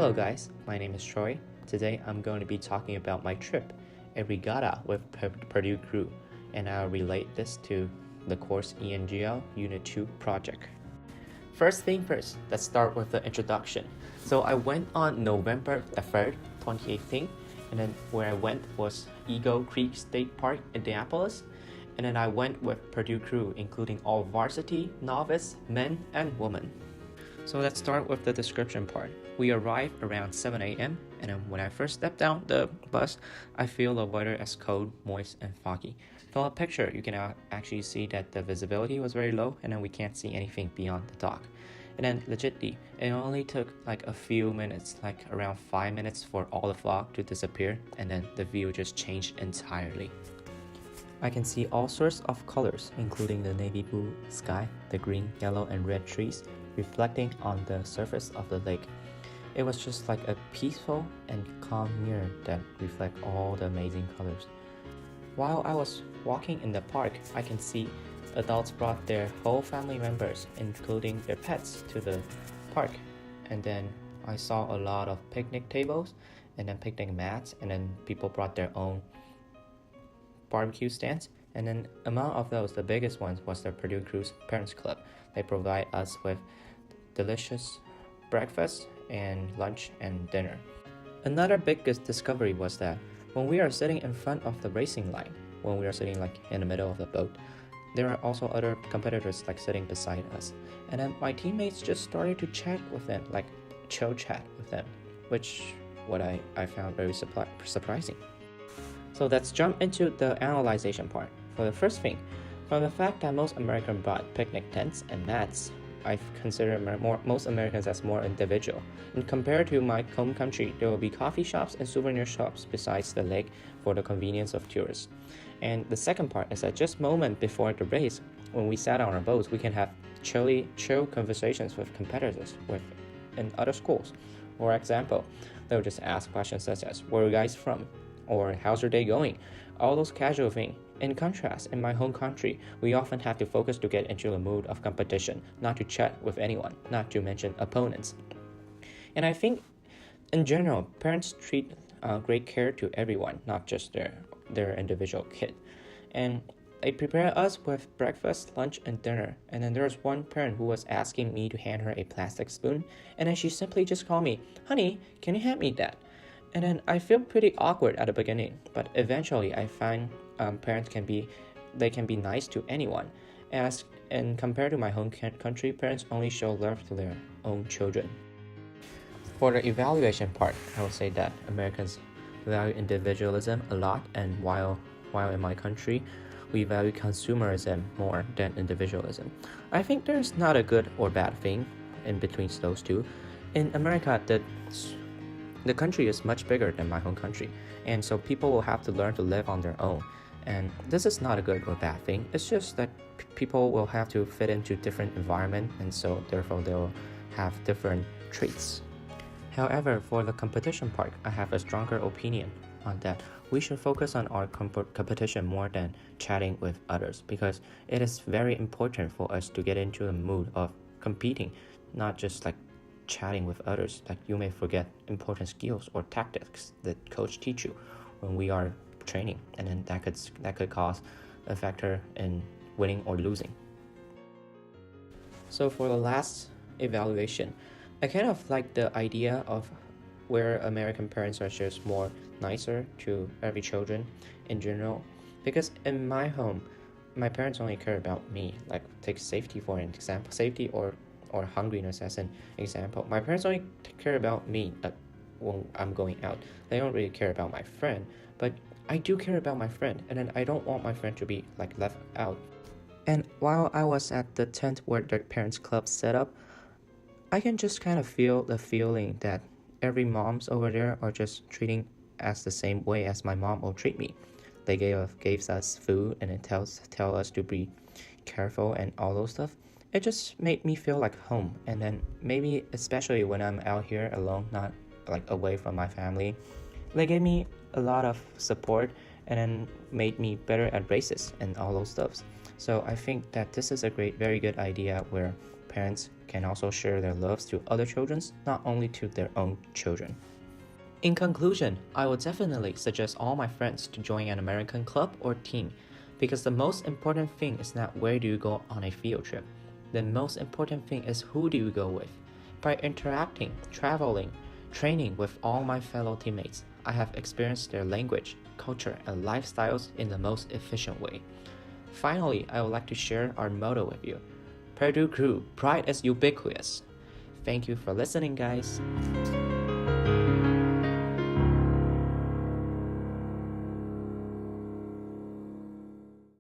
Hello guys, my name is Troy. Today I'm going to be talking about my trip, a regatta with Purdue crew, and I'll relate this to the course ENGL Unit 2 project. First thing first, let's start with the introduction. So I went on November the 3rd, 2018, and then where I went was Eagle Creek State Park, Indianapolis, and then I went with Purdue crew, including all varsity, novice, men, and women. So let's start with the description part. We arrived around 7 a.m. and then when I first stepped down the bus, I feel the weather as cold, moist, and foggy. From a picture, you can actually see that the visibility was very low and then we can't see anything beyond the dock. And then legitly, it only took like a few minutes, like around 5 minutes for all the fog to disappear and then the view just changed entirely. I can see all sorts of colors, including the navy blue sky, the green, yellow, and red trees, reflecting on the surface of the lake. It was just like a peaceful and calm mirror that reflect all the amazing colors. While I was walking in the park, I can see adults brought their whole family members, including their pets, to the park. And then I saw a lot of picnic tables and then picnic mats, and then people brought their own barbecue stands. And then among of those, the biggest one was the Purdue Crew's Parents Club. They provide us with delicious breakfast and lunch and dinner. Another biggest discovery was that when we are sitting in front of the racing line, when we are sitting like in the middle of the boat, there are also other competitors like sitting beside us. And then my teammates just started to chat with them, like chill chat with them, which what I found very surprising. So let's jump into the analyzation part. For the first thing, from the fact that most Americans brought picnic tents and mats, I consider most Americans as more individual. And compared to my home country, there will be coffee shops and souvenir shops besides the lake for the convenience of tourists. And the second part is that just moment before the race, when we sat on our boats, we can have chill conversations with competitors in other schools. For example, they'll just ask questions such as, where are you guys from? Or how's your day going? All those casual things. In contrast, in my home country, we often have to focus to get into the mood of competition, not to chat with anyone, not to mention opponents. And I think, in general, parents treat great care to everyone, not just their individual kid. And they prepare us with breakfast, lunch, and dinner. And then there was one parent who was asking me to hand her a plastic spoon, and then she simply just called me, honey, can you hand me that? And then I feel pretty awkward at the beginning, but eventually I find parents can be nice to anyone. And compared to my home country, parents only show love to their own children. For the evaluation part, I would say that Americans value individualism a lot, and while in my country, we value consumerism more than individualism. I think there's not a good or bad thing in between those two. In America, the country is much bigger than my home country, and so people will have to learn to live on their own. And this is not a good or bad thing. It's just that people will have to fit into different environment, and so therefore they will have different traits. However, for the competition part, I have a stronger opinion on that. We should focus on our competition more than chatting with others, because it is very important for us to get into the mood of competing, not just like chatting with others. Like you may forget important skills or tactics that coach teach you when we are training, and then that could cause a factor in winning or losing. So for the last evaluation, I kind of like the idea of where American parents are just more nicer to every children in general, because in my home, my parents only care about me. Like take safety for an example, safety or hungriness as an example. My parents only care about me when I'm going out. They don't really care about my friend, but I do care about my friend, and then I don't want my friend to be like left out. And while I was at the tent where the parents club set up, I can just kind of feel the feeling that every moms over there are just treating us the same way as my mom will treat me. They gave us food, and it tell us to be careful and all those stuff. It just made me feel like home. And then maybe especially when I'm out here alone, not like away from my family, they gave me a lot of support and then made me better at races and all those stuffs. So I think that this is a very good idea where parents can also share their loves to other children, not only to their own children. In conclusion, I would definitely suggest all my friends to join an American club or team, because the most important thing is not where do you go on a field trip. The most important thing is who do you go with. By interacting, traveling, training with all my fellow teammates, I have experienced their language, culture, and lifestyles in the most efficient way. Finally, I would like to share our motto with you. Purdue Crew, pride is ubiquitous. Thank you for listening, guys.